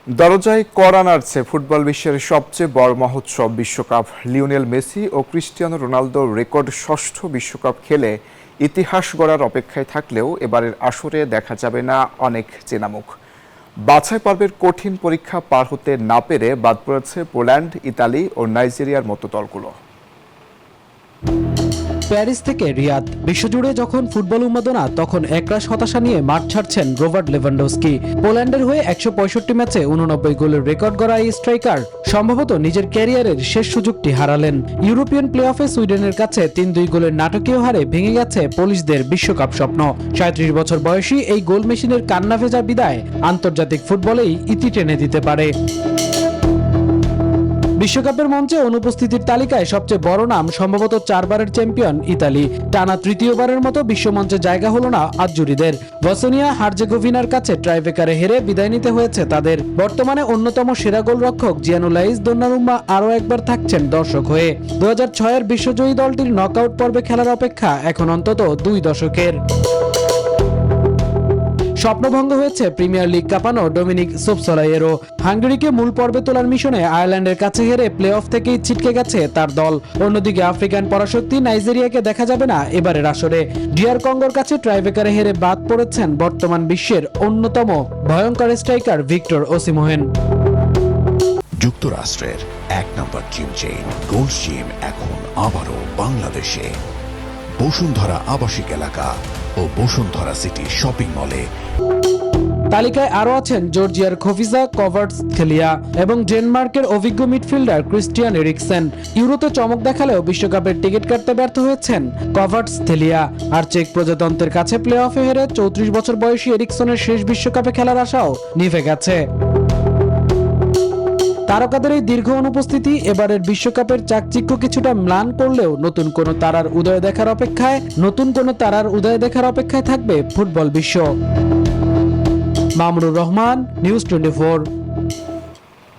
দরজায় কড়া নাড়ছে ফুটবল বিশ্বের সবচেয়ে বড় মহোৎসব বিশ্বকাপ। লিওনেল মেসি ও ক্রিস্টিয়ানো রোনালদো রেকর্ড ষষ্ঠ বিশ্বকাপ খেলে ইতিহাস গড়ার অপেক্ষায় থাকলেও এবারের আসরে দেখা যাবে না অনেক চেনা মুখ। বাছাই পর্বের কঠিন পরীক্ষা পার হতে না পেরে বাদ পড়েছে পোল্যান্ড, ইতালি ও নাইজেরিয়ার মতো দলগুলো। প্যারিস থেকে রিয়াদ, বিশ্বজুড়ে যখন ফুটবল উন্মাদনা তখন একরাশ হতাশা নিয়ে মাঠ ছাড়ছেন রবার্ট লেভানডস্কি। পোল্যান্ডের হয়ে 165 ম্যাচে 89 গোলের রেকর্ড গড়া এই স্ট্রাইকার সম্ভবত নিজের ক্যারিয়ারের শেষ সুযোগটি হারালেন। ইউরোপিয়ান প্লে অফে সুইডেনের কাছে 3-2 গোলের নাটকীয় হারে ভেঙে গেছে পোলিশদের বিশ্বকাপ স্বপ্ন। 37 বছর বয়সী এই গোল মেশিনের কান্না ভেজা বিদায় আন্তর্জাতিক ফুটবলেই ইতি টেনে দিতে পারে। বিশ্বকাপের মঞ্চে অনুপস্থিতির তালিকায় সবচেয়ে বড় নাম সম্ভবত 4বারের চ্যাম্পিয়ন ইতালি। টানা তৃতীয়বারের মতো বিশ্বমঞ্চে জায়গা হলো না আজ্জুরিদের। বসনিয়া হার্জেগোভিনার কাছে ট্রাইবেকারে হেরে বিদায় নিতে হয়েছে তাদের। বর্তমানে অন্যতম সেরা গোলরক্ষক জিয়ানুলাইজ দোন্নারুম্মা আরও একবার থাকছেন দর্শক হয়ে। 2006-এর বিশ্বজয়ী দলটির নকআউট পর্বে খেলার অপেক্ষা এখন অন্তত 2 দশকের। স্বপ্নভঙ্গ হয়েছে প্রিমিয়ার লিগ কাঁপানো ডোমিনিক সোপসলাইয়েরও। হাঙ্গেরিকে মূল পর্বে তোলার মিশনে আয়ারল্যান্ডের কাছে হেরে প্লে অফ থেকেই ছিটকে গেছে তার দল। অন্যদিকে আফ্রিকান পরাশক্তি নাইজেরিয়াকে দেখা যাবে না এবারের আসরে। ডিআর কঙ্গোর কাছে ট্রাইবেকারে হেরে বাদ পড়েছেন বর্তমান বিশ্বের অন্যতম ভয়ঙ্কর স্ট্রাইকার ভিক্টর ওসিমোহেন। যুক্তরাষ্ট্রের 1 নম্বর জিম চেইন গোল্ড জিম এখন আবারও বাংলাদেশে। বসুন্ধরা আবাসিক এলাকা ও বসুন্ধরা সিটি শপিং মলে। তালিকায় আরও আছেন জর্জিয়ার খোফিজা কভার্টসথেলিয়া এবং ডেনমার্কের অভিজ্ঞ মিডফিল্ডার ক্রিস্টিয়ান এরিকসেন। ইউরোতে চমক দেখালেও বিশ্বকাপের টিকিট কাটতে ব্যর্থ হয়েছেন কভার্টসথেলিয়া। আর চেক প্রজাতন্ত্রের কাছে প্লে অফে হেরে 34 বছর বয়সী এরিকসনের শেষ বিশ্বকাপে খেলার আশাও নিভে গেছে। তারকাদের এই দীর্ঘ অনুপস্থিতি এবারের বিশ্বকাপের চাকচিক্য কিছুটা ম্লান করলেও নতুন কোন তারার উদয় দেখার অপেক্ষায় থাকবে ফুটবল বিশ্ব। মামুনুর রহমান, নিউজ 24।